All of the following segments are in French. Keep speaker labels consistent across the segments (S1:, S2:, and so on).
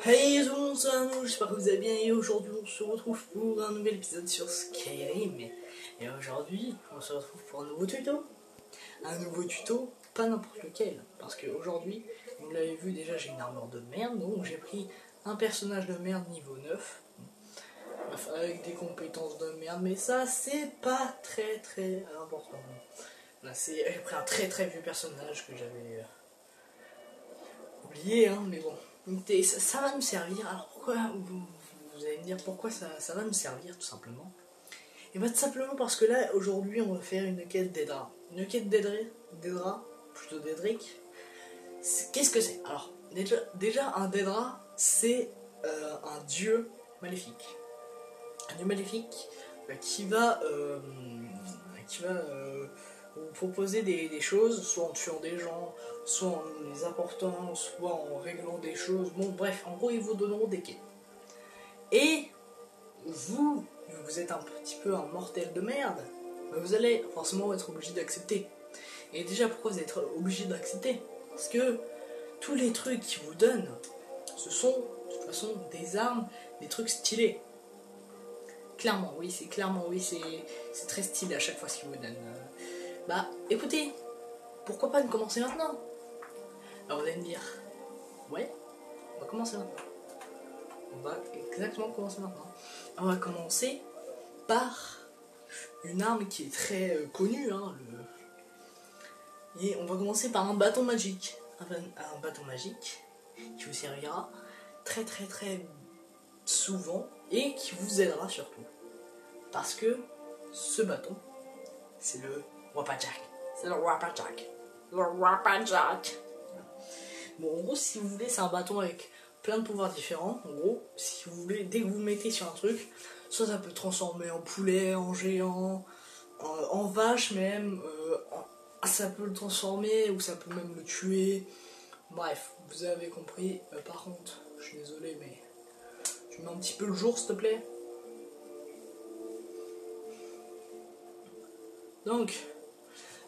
S1: Hey tout le monde, c'est Arnaud, j'espère que vous allez bien et aujourd'hui on se retrouve pour un nouvel épisode sur Skyrim. Et aujourd'hui on se retrouve pour un nouveau tuto. Un nouveau tuto, pas n'importe lequel, parce qu'aujourd'hui, vous l'avez vu déjà, j'ai une armure de merde, donc j'ai pris un personnage de merde niveau 9, avec des compétences de merde, mais ça c'est pas très important. Là j'ai pris un très vieux personnage que j'avais oublié, hein, mais bon. Écoutez, ça va nous servir. Alors pourquoi vous allez me dire pourquoi ça va nous servir tout simplement. Et bien tout simplement parce que là aujourd'hui on va faire une quête d'Edra. Une quête d'Edra, plutôt d'Edric. Qu'est-ce que c'est? Alors déjà un d'Edra c'est un dieu maléfique. Un dieu maléfique qui va vous proposer des choses, soit en tuant des gens, soit en les apportant, soit en réglant des choses. Bon bref, en gros ils vous donneront des quêtes. Et vous êtes un petit peu un mortel de merde, vous allez forcément être obligé d'accepter. Et déjà pourquoi vous êtes obligé d'accepter? Parce que tous les trucs qu'ils vous donnent, ce sont de toute façon des armes, des trucs stylés. Clairement, oui, c'est très stylé à chaque fois ce qu'ils vous donnent. Bah écoutez, pourquoi pas de commencer maintenant? Alors vous allez me dire, ouais, on va commencer maintenant. On va exactement commencer maintenant. On va commencer par une arme qui est très connue, hein, et on va commencer par un bâton magique. Un bâton magique qui vous servira très souvent et qui vous aidera surtout. Parce que ce bâton, c'est le Wapajak. C'est le Wapajak. Le Wapajak. Bon, en gros, si vous voulez, c'est un bâton avec plein de pouvoirs différents. En gros, si vous voulez, dès que vous le mettez sur un truc, soit ça peut transformer en poulet, en géant, en vache même, ça peut le transformer ou ça peut même le tuer. Bref, vous avez compris. Par contre, je suis désolé, mais tu mets un petit peu le jour, s'il te plaît. Donc,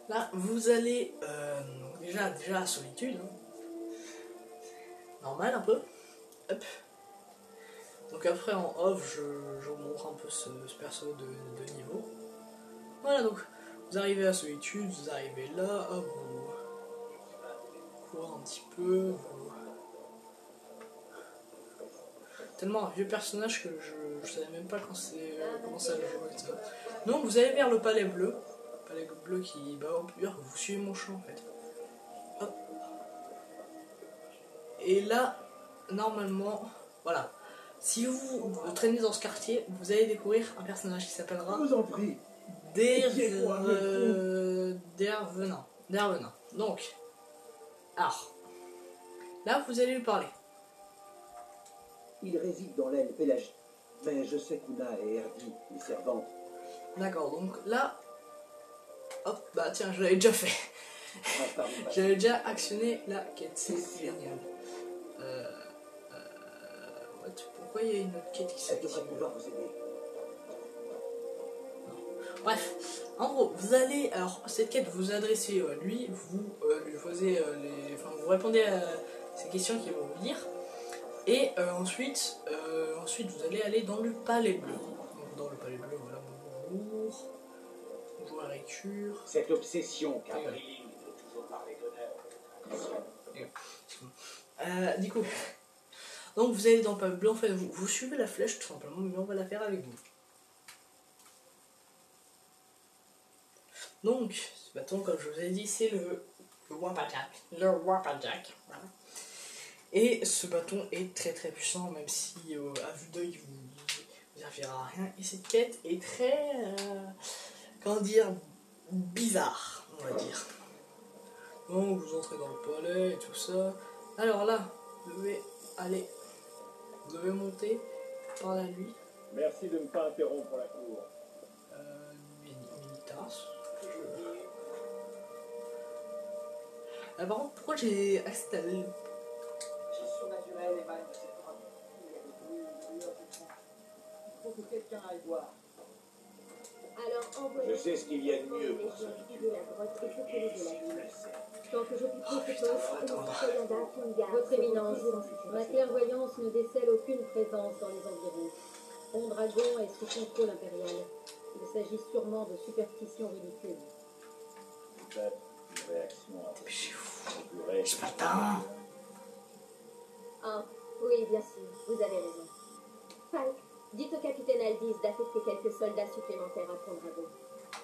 S1: là, vous allez déjà à solitude. Hein. Normal un peu. Hop. Donc après en off, je vous montre un peu ce perso de niveau. Voilà, donc vous arrivez à solitude, vous arrivez là, hop, vous courez un petit peu. Tellement un vieux personnage que je savais même pas comment ça le jouer, etc. Donc vous allez vers le palais bleu. Palais bleu qui, bah au pire, vous suivez mon chemin en fait. Hop. Et là, normalement, voilà. Si vous traînez dans ce quartier, vous allez découvrir un personnage qui s'appellera Dervenant. Donc, alors, là vous allez lui parler.
S2: Il réside dans l'aile pélagique, mais je sais qu'Una et Erdi, les servantes.
S1: D'accord, donc là, hop, bah tiens, je l'avais déjà fait. J'avais déjà actionné la quête, c'est génial. Pourquoi il y a une autre quête qui s'active?
S2: pouvoir vous aider.
S1: Bref, en gros, vous allez, alors cette quête vous adressez à lui, vous lui posez vous répondez à ces questions qu'il va vous dire, et ensuite vous allez aller dans le palais bleu. Donc dans le palais bleu, voilà, bonjour Aricure.
S2: Cette obsession qu'a
S1: du coup, donc vous allez dans le palais bleu, en fait, vous suivez la flèche tout simplement, mais on va la faire avec vous. Donc, ce bâton, comme je vous ai dit, c'est le Wapajak. Le Wapajak, voilà. Et ce bâton est très puissant, même si à vue d'œil vous servira à rien. Et cette quête est très, comment dire, bizarre, on va dire. Donc vous entrez dans le palais et tout ça. Alors là, vous devez monter par la nuit.
S3: Merci de ne pas interrompre la cour.
S1: Militas. Par contre, pourquoi j'ai accès à l'île?
S4: Surnaturel et mal de cette drogue. Il faut que quelqu'un aille voir.
S5: Alors envoyez.
S2: Je sais ce qu'il y a de mieux pour ça.
S5: de la grotte et secouez de la ville. Tant que j'occupe
S1: Oh,
S5: ce
S1: putain,
S5: poste,
S1: faut attendre.
S5: Votre Éminence, ma clairvoyance ne décèle aucune présence dans les environs. Mondragon est sous contrôle impérial. Il s'agit sûrement de superstitions ridicules.
S3: Peut-être une réaction à
S1: Dépêchez-vous.
S3: procurer.
S1: J'ai pas le temps.
S5: Ah, oui, bien sûr, vous avez raison. Falk, dites au capitaine Aldis d'affecter quelques soldats supplémentaires à Mondragon.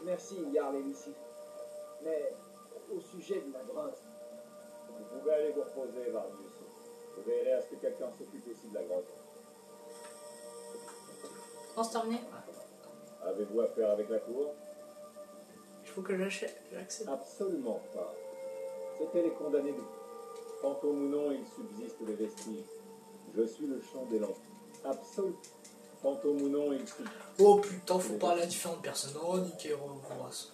S2: Merci, Jarl Elissi. Mais au sujet de la grotte,
S3: Vous pouvez aller vous reposer, Varnius. Je veillerai à ce que quelqu'un s'occupe aussi de la grotte.
S1: Non, c'est terminé.
S3: Avez-vous affaire avec la cour?
S1: Il faut que j'accède.
S3: Absolument pas. C'était les condamnés du fantôme ou non, il subsiste des vestiges. Je suis le champ des lampes. Absolument. Fantôme ou non, il subsiste.
S1: Oh putain, faut parler à différentes personnes. Oh, niquez, Roras.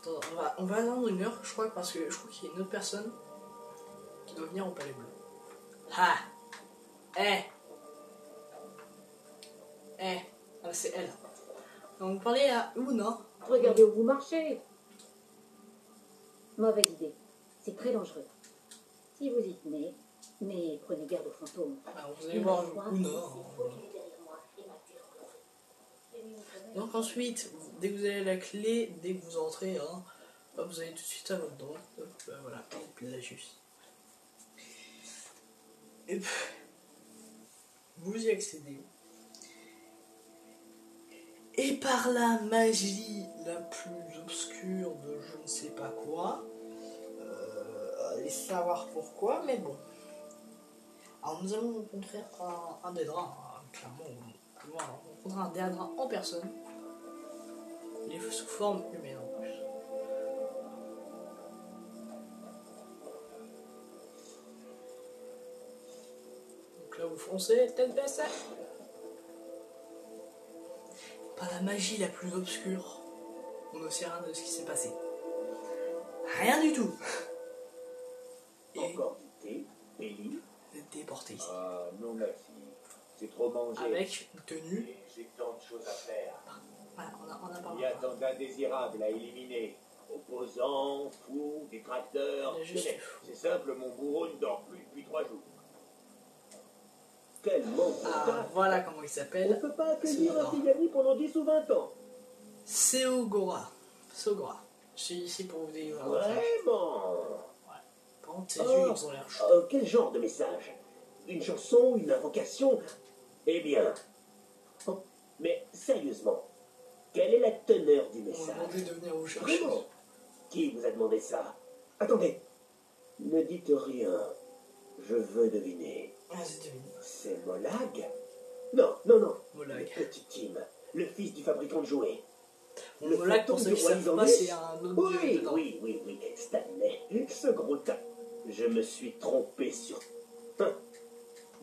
S1: Attends, on va attendre une heure, je crois, parce que je crois qu'il y a une autre personne qui doit venir au Palais Bleu. Ah! Ah, c'est elle. Donc, vous parlez à Una.
S5: Regardez où vous marchez. Mauvaise idée. C'est très dangereux. Si vous y tenez, mais prenez garde aux fantômes.
S1: Alors, vous allez voir Una. Donc ensuite, dès que vous avez la clé, dès que vous entrez, hein, hop, vous allez tout de suite à votre droite. Hop, voilà, là juste. Et puis, vous y accédez. Et par la magie la plus obscure de je ne sais pas quoi, allez savoir pourquoi, mais bon. Alors nous allons rencontrer un Daedra, hein, clairement, on va rencontrer un Daedra en personne. Il est sous forme humaine en plus. Donc là vous foncez, tête baissée. Par la magie la plus obscure, on ne sait rien de ce qui s'est passé. Rien du tout. Et
S2: encore du thé, Ellie.
S1: vous êtes déporté ici.
S2: Ah, non merci. C'est trop mangé.
S1: Avec une tenue.
S2: Et j'ai tant de choses à faire.
S1: Voilà, on a
S2: Il y a
S1: parlé.
S2: tant d'indésirables à éliminer. Opposants, fous, détracteurs.
S1: Il y a juste
S2: Mais
S1: les fous.
S2: c'est simple, mon bourreau ne dort plus depuis 3 jours. Quel manque de
S1: Ah,
S2: tact.
S1: voilà comment il
S2: On
S1: s'appelle.
S2: ne peut pas accueillir
S1: C'est
S2: un Figani pendant 10 ou 20 ans.
S1: Seogora. Sogora. Je suis ici pour vous délivrer.
S2: Vraiment.
S1: Par contre, ses yeux, ils ont l'air chauds.
S2: Quel genre de message? Une chanson, une invocation? Eh bien. Oh, mais sérieusement, quelle est la teneur du
S1: On m'a
S2: message?
S1: demandé de venir vous chercher.
S2: Vraiment? Qui vous a demandé ça? Attendez. Ne dites rien. Je veux deviner.
S1: Vas-y, devine.
S2: C'est Molag? Non, non, non.
S1: Molag.
S2: Le petit Tim, le fils du fabricant de jouets.
S1: Bon,
S2: Le
S1: Molag, pour
S2: fantôme
S1: ceux
S2: du
S1: qui
S2: roi
S1: savent pas,
S2: Isandus?
S1: c'est un autre dieu
S2: Oui,
S1: dedans.
S2: oui, oui, oui. Stanley, ce gros tas. Je me suis trompé sur...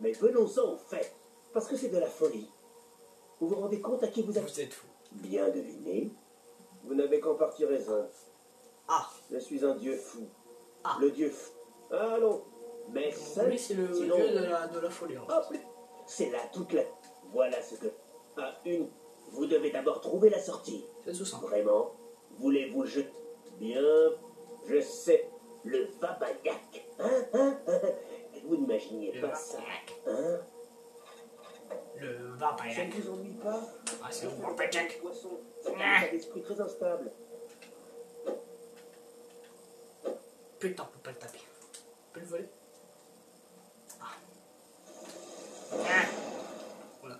S2: Mais venons-en au fait, parce que c'est de la folie. Vous vous rendez compte à qui vous êtes?
S1: Vous êtes fou.
S2: Bien deviné. Vous n'avez qu'en partie raison.
S1: Ah,
S2: Je suis un dieu fou.
S1: Ah.
S2: Le dieu fou. Allons. Mais ça...
S1: lui, c'est le
S2: sinon-
S1: dieu de la folie. En fait.
S2: Hop, c'est là toute la... Voilà ce que... À une, vous devez d'abord trouver la sortie.
S1: C'est tout simple.
S2: Vraiment? Voulez-vous le jeter? Bien, je sais. Le Vabayak. Hein? Vous n'imaginiez
S1: Le
S2: pas ça.
S1: Vabayak.
S2: Hein?
S1: Le
S2: Ça
S1: Vapayak.
S2: ne vous ennuie pas?
S1: Ah, c'est un Vapayak.
S2: Poisson, ça a un esprit très instable.
S1: Putain, on peut pas le taper. On peut le voler. Ah. Voilà.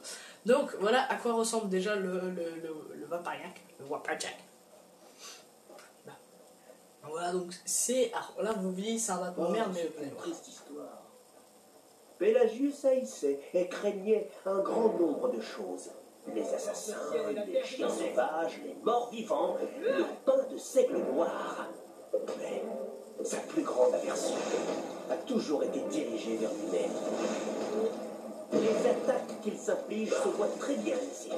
S1: Donc, voilà à quoi ressemble déjà le Vapayak. Le Vapayak. Voilà, donc c'est... Alors là, vous voyez, c'est un bateau de merde, mais vous allez voir.
S2: Triste histoire. Pélagius haïssait et craignait un grand nombre de choses. Les assassins, les chiens sauvages, les morts vivants, le pain de seigle noir. Mais sa plus grande aversion a toujours été dirigée vers lui-même. Les attaques qu'il s'inflige se voient très bien ici.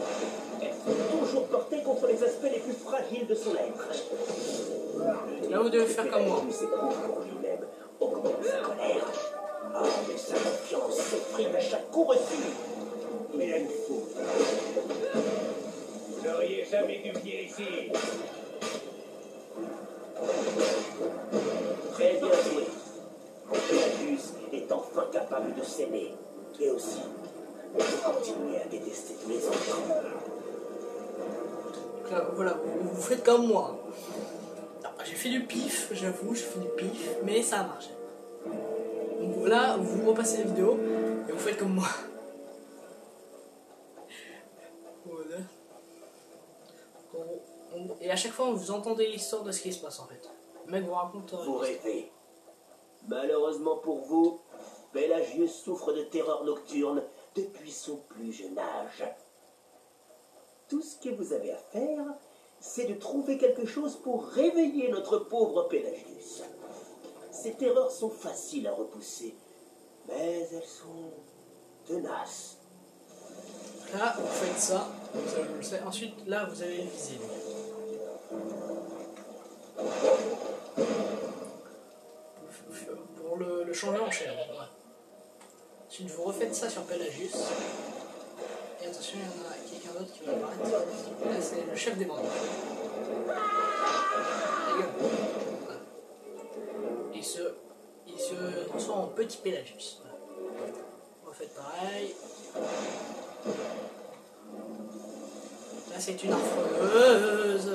S2: Elles sont toujours portées contre les aspects les plus fragiles de son être.
S1: Là, vous devez faire comme moi.
S2: Pélagius éprouve pour lui-même augmente sa colère. Ah, mais sa confiance s'effrite à chaque coup reçu. Mais elle faut. Vous n'auriez jamais dû venir ici. de s'aimer. Et aussi, de continuer à détester tous les autres.
S1: Donc là, voilà, vous faites comme moi. J'ai fait du pif, j'avoue, j'ai fait du pif, mais ça a marché. Donc là, vous repassez la vidéo et vous faites comme moi. Voilà. Et à chaque fois, vous entendez l'histoire de ce qui se passe en fait. Le mec vous raconte.
S2: Vous rêvez. Malheureusement pour vous, Pelagius souffre de terreur nocturne depuis son plus jeune âge. Tout ce que vous avez à faire, c'est de trouver quelque chose pour réveiller notre pauvre Pelagius. Ces terreurs sont faciles à repousser, mais elles sont tenaces.
S1: Là, vous faites ça, ça je le sais. Ensuite, là, vous allez le viser. Pour le changer en chèvre. Ouais. Ensuite, vous refaites ça sur Pelagius. Et attention, il y en a quelqu'un d'autre qui va apparaître. Là, c'est le chef des bandits. Voilà. Il se transforme en petit Pelagius. Voilà. Refaites pareil. Là, c'est une affreuse.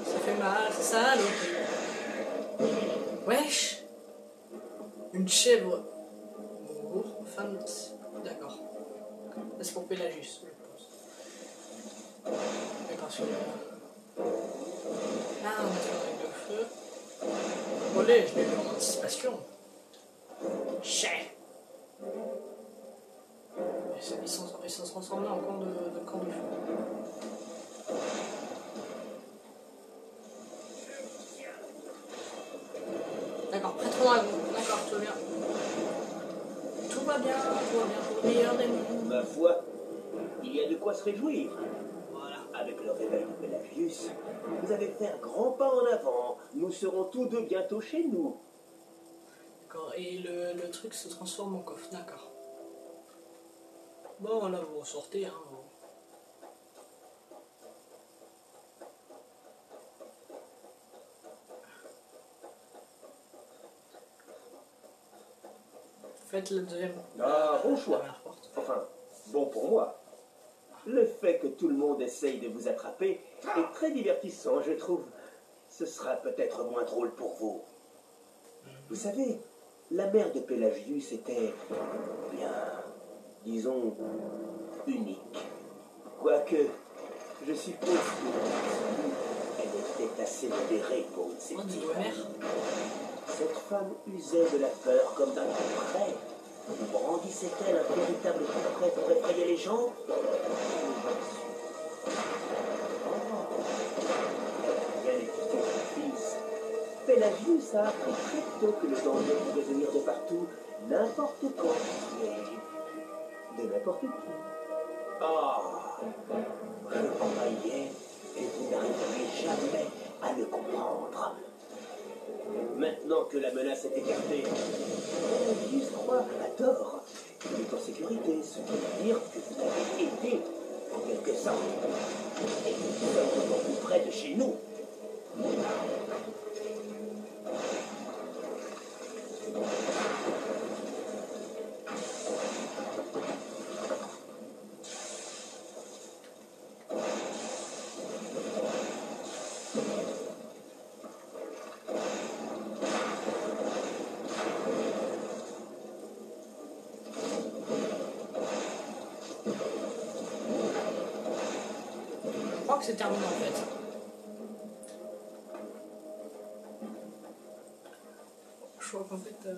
S1: Ça fait mal, c'est ça, l'autre. Wesh. Une chèvre. Oh, femme. D'accord. Là, c'est pour Pelagius, je pense. D'accord, celui-là. Là, on va faire avec le feu. Olé, je l'ai eu en anticipation. Chais. Ils sont transformés en camp de feu. D'accord, prêtre dragon. D'accord, tout va bien. Tout va bien, tout va bien. Pour le meilleur des mondes.
S2: Ma foi, il y a de quoi se réjouir.
S1: Voilà.
S2: Avec le réveil de Pelagius, vous allez faire grand pas en avant. Nous serons tous deux bientôt chez nous.
S1: D'accord, et le truc se transforme en coffre. D'accord. Bon, là, vous ressortez, hein. Faites le deuxième.
S2: Ah, bon choix.
S1: La première porte.
S2: Enfin, bon pour moi. Le fait que tout le monde essaye de vous attraper est très divertissant, je trouve. Ce sera peut-être moins drôle pour vous. Vous savez, la mère de Pelagius était, bien, disons, unique. Quoique, je suppose qu'elle était assez modérée pour une
S1: Oh, dis
S2: sceptique.
S1: mère.
S2: Cette femme usait de la peur comme d'un coup près. Brandissait-elle un véritable coup près pour effrayer les gens? Elle a bien écouté son fils. Pelagius a appris très tôt que le danger pouvait venir de partout, n'importe quand, et de n'importe qui. Ah, je croyais que vous n'arriveriez jamais à le comprendre. Maintenant que la menace est écartée, Pelagius croit à tort qu'il est en sécurité, ce qui veut dire que vous l'avez aidé, en quelque sorte. Et que nous sommes encore plus près de chez nous.
S1: Je crois que c'est terminé en fait. Je crois qu'en fait.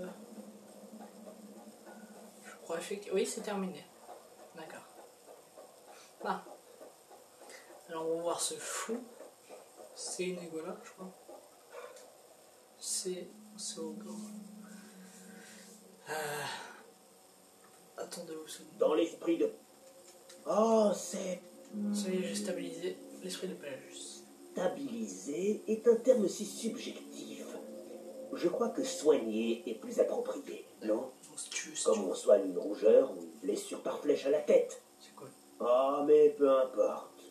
S1: Je crois effectivement. Oui, c'est terminé. D'accord. Ah. Alors on va voir ce fou. C'est une égola, je crois. C'est au grand. Attendez une seconde.
S2: Dans l'esprit de... Oh, c'est...
S1: Ça y est, j'ai stabilisé l'esprit de Pelagius.
S2: Stabiliser est un terme si subjectif. Je crois que soigner est plus approprié, non?
S1: Donc, si tu veux,
S2: Comme on soigne une rougeur ou une blessure par flèche à la tête.
S1: c'est cool.
S2: Ah, mais peu importe.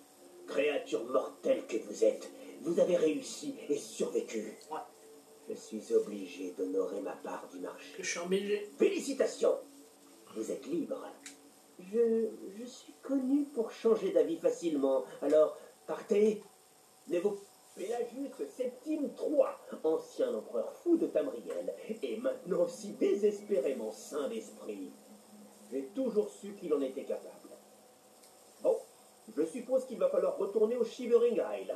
S2: Créature mortelle que vous êtes, vous avez réussi et survécu.
S1: Ouais.
S2: Je suis obligé d'honorer ma part du marché.
S1: Que je suis embêté.
S2: Félicitations. Vous êtes libre. Je suis connu pour changer d'avis facilement. Alors, partez. Névo Pélagius Septime III, ancien empereur fou de Tamriel, et maintenant si désespérément saint d'esprit. J'ai toujours su qu'il en était capable. Bon, je suppose qu'il va falloir retourner au Shivering Isle.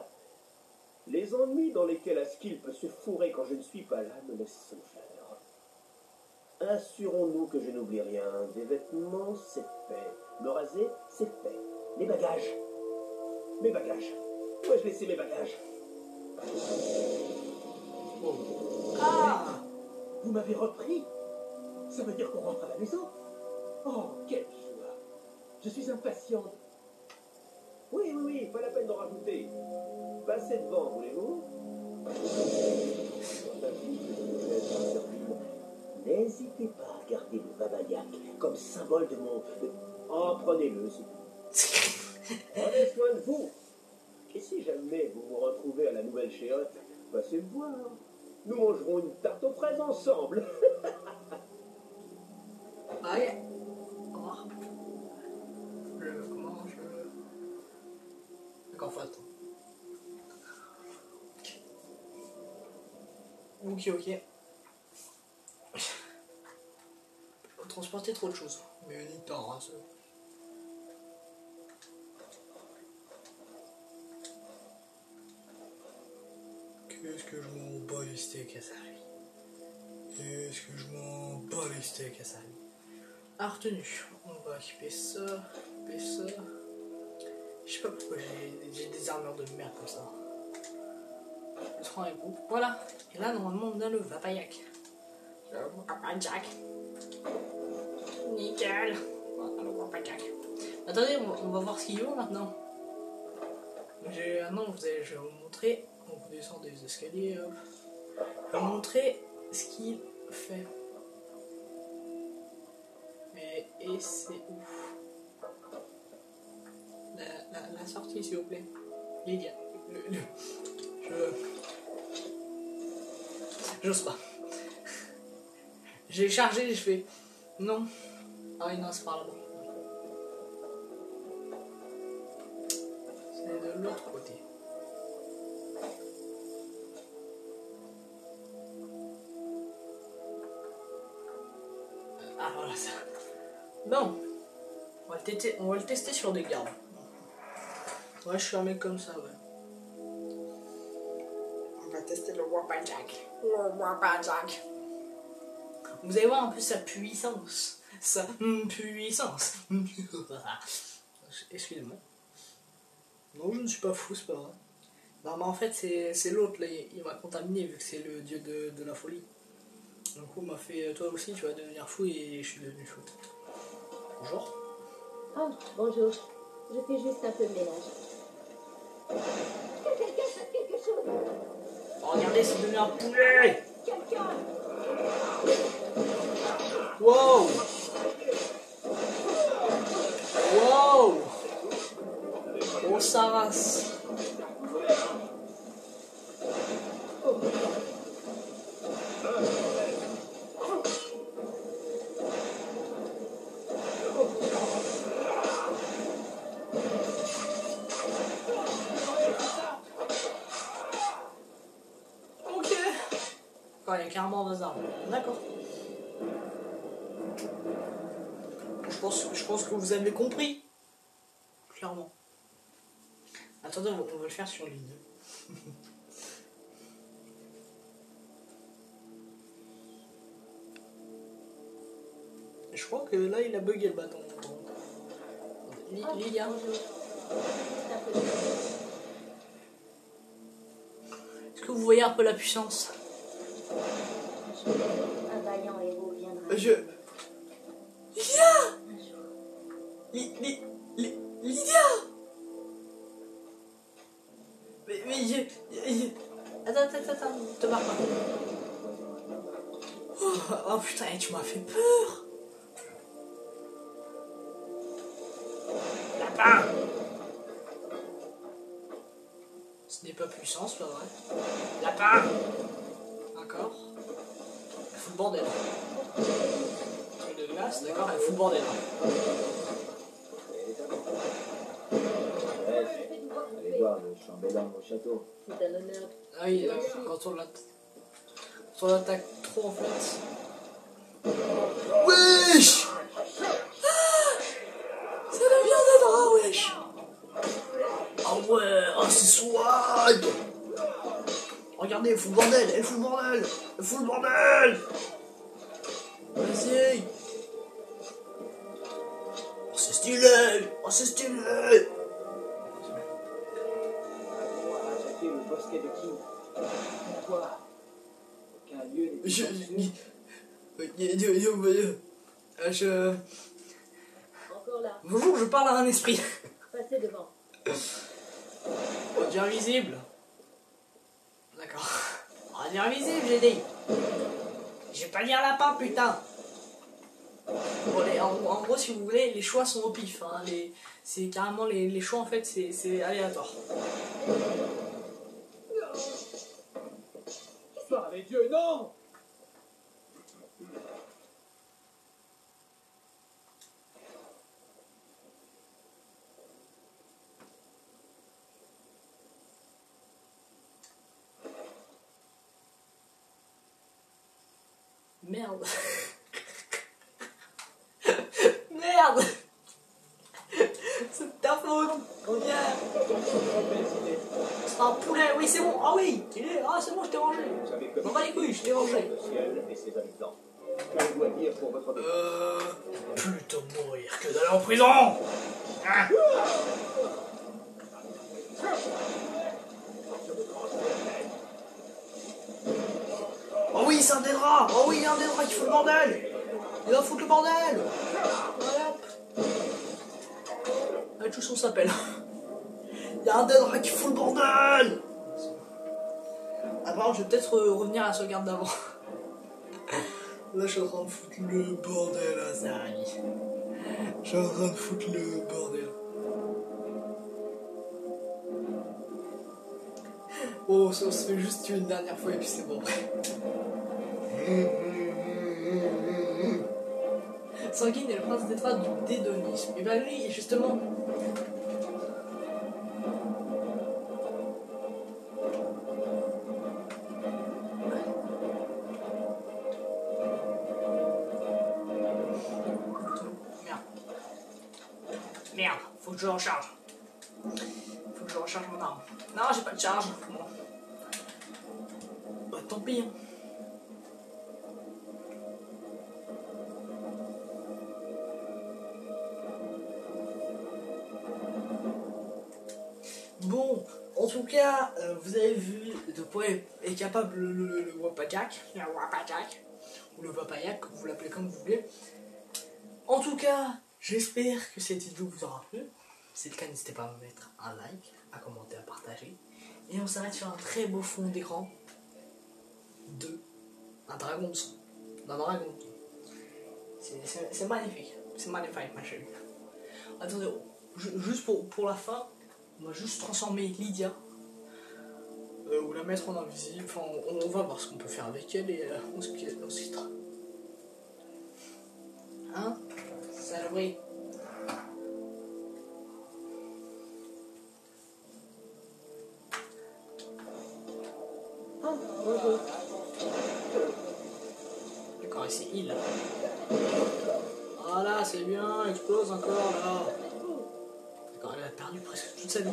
S2: Les ennuis dans lesquels Askil peut se fourrer quand je ne suis pas là me laissent songeeur. Assurons-nous que je n'oublie rien. Des vêtements, c'est fait. Me raser, c'est fait. Les bagages. Mes bagages. Où ai-je laissé mes bagages?
S1: Ah!
S2: Vous m'avez repris? Ça veut dire qu'on rentre à la maison? Oh, quelle joie! Je suis impatiente. Oui, pas la peine d'en rajouter. Passez devant, voulez-vous? N'hésitez pas à garder le babayak comme symbole de mon... Oh, prenez-le, s'il vous plaît. Prenez soin de vous. Et si jamais vous vous retrouvez à la nouvelle chéotte, passez me voir. Nous mangerons une tarte aux fraises ensemble.
S1: Ouais. Comment je... D'accord, faut attendre. Ok. Je peux transporter trop de choses. Mais ni temps, hein, ça. Qu'est-ce que je m'en bats les steaks à ça, lui. Qu'est-ce que je m'en bats les steaks à ça, lui. Ah, retenue. On va équiper ça. Je sais pas pourquoi j'ai des armures de merde comme ça. Je prends un coup. Voilà. Et là, normalement, on a le Vapayak. Le Vapayak. Nickel. Voilà, le Vapayak. Attendez, on va voir ce qu'il vaut maintenant. Maintenant, je vais vous montrer. Donc, vous descendez les escaliers. Hop. Je vais vous montrer ce qu'il fait. Et c'est ouf. La sortie, s'il vous plaît. Lydia. J'ose pas. J'ai chargé, je fais. Non. Ah oui, non, c'est par là-bas. C'est de l'autre côté. Ah voilà ça. Bon. On va le tester sur des gardes. Ouais, je suis un mec comme ça, ouais. On va tester le Warpajack. Vous allez voir un peu sa puissance. Sa puissance. Excusez-moi. Non, je ne suis pas fou, c'est pas vrai. Non, mais en fait, c'est l'autre, là. Il m'a contaminé, vu que c'est le dieu de la folie. Du coup, il m'a fait, toi aussi, tu vas devenir fou, et je suis devenu fou. Bonjour.
S5: Oh, bonjour. Je fais juste un peu de ménage. Que quelqu'un fasse quelque chose.
S1: Oh, regardez, c'est devenu un poulet.
S5: Quelqu'un.
S1: Wow. Oh, ça race. Il y a carrément des armes. D'accord. Je pense que vous avez compris. Clairement. Attendez, on va le faire sur ligne. Je crois que là, il a bugué le bâton. Lydia. Est-ce que vous voyez un peu la puissance?
S5: Un vaillant héros viendra.
S1: Lydia! Lydia! Mais Attends, te barre pas. Oh putain, tu m'as fait peur! Lapin! Ce n'est pas puissant, c'est pas vrai. Lapin! D'accord. fout le bordel. Truc de glace, d'accord, elle fout le bordel.
S3: Allez voir le chambellan au château.
S5: C'est un honneur.
S1: Ah oui, quand on l'attaque trop en fait. Wesh! Ça devient des draps, wesh! Ah ouais, ah c'est swag! Regardez, elle fout le bordel, elle fout le bordel! Elle fout le bordel! Vas-y! Oh c'est stylé! Oh c'est stylé!
S2: On a attaqué le bosquet de King. Pourquoi? Aucun lieu n'est
S1: Je...
S5: Encore là.
S1: Bonjour, je parle à un esprit.
S5: Passez devant.
S1: On dit invisible. D'accord. On dit invisible, j'ai dit. J'ai pas dit un lapin, putain. Bon, en gros, si vous voulez, les choix sont au pif. Hein. C'est carrément les choix, en fait, c'est aléatoire.
S3: Par les dieux, non!
S1: Merde. Merde. C'est ta faute. Reviens. C'est un poulet. Oui, c'est bon. Ah oui. Ah, c'est bon, je t'ai rangé.
S3: Vous savez que
S1: M'en bats les couilles, je t'ai rangé.
S3: le ciel et ses habitants. Qu'avez-vous à dire pour votre
S1: Plutôt mourir que d'aller en prison. Hein? Oh oui, c'est un des draps. Oh oui, il y a un des draps qui fout le bordel. Il va foutre le bordel. Voilà. Ah, tout son s'appelle. Il y a un des draps qui fout le bordel. Ah, par contre, je vais peut-être revenir à la sauvegarde d'avant. Là, je suis en train de foutre le bordel à Zari. Je suis en train de foutre le bordel. Oh, ça se fait juste une dernière fois et puis c'est bon. Sanguine est le prince d'état du dédonisme. Et ben lui, justement... Merde, faut que je recharge. Faut que je recharge mon arme. Non, j'ai pas de charge. Bon. Bah, tant pis. Hein. Bon, en tout cas, vous avez vu de quoi est capable le Wapajak, ou le Papayak, vous l'appelez comme vous voulez. En tout cas, j'espère que cette vidéo vous aura plu. Si c'est le cas, n'hésitez pas à me mettre un like, à commenter, à partager. Et on s'arrête sur un très beau fond d'écran de un dragon de sang. D'un dragon de sang. C'est magnifique. C'est magnifique, ma chérie. Attendez, juste pour la fin, on va juste transformer Lydia. Ou la mettre en invisible. Enfin, on va voir ce qu'on peut faire avec elle et on se quittera. Hein? Saloperie.
S5: Oh, bonjour.
S1: D'accord, ici, il. Voilà, c'est bien, explose encore là. D'accord, elle a perdu presque toute sa vie.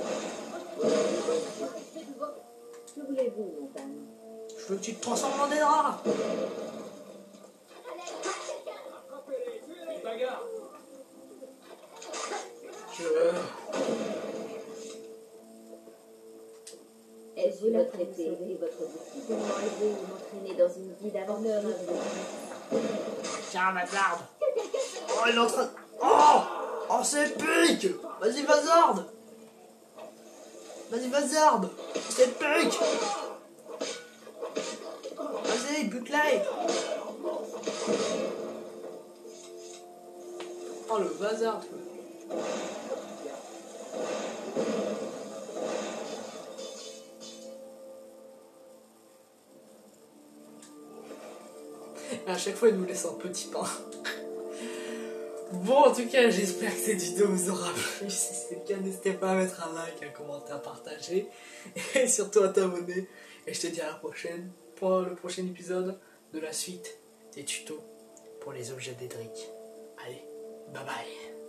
S5: Que voulez-vous, montagne?
S1: Je veux que tu te transformes en des draps.
S3: bagarre!
S5: Est-ce votre épée et votre bouclier? Vous m'enlevez ou m'entraînez dans une vie d'aventure.
S1: Tiens, Mazard. Oh, il est en train de... Oh! Oh, c'est épique! Vas-y, Vazard! Vas-y, Vazard! C'est épique! Vas-y, bute-like! Oh, le Vazard! À chaque fois, il nous laisse un petit pain. Bon, en tout cas, j'espère que cette vidéo vous aura plu. Si c'est le cas, n'hésitez pas à mettre un like, un commentaire, à partager. Et surtout à t'abonner. Et je te dis à la prochaine pour le prochain épisode de la suite des tutos pour les objets d'Edric. Allez, bye bye.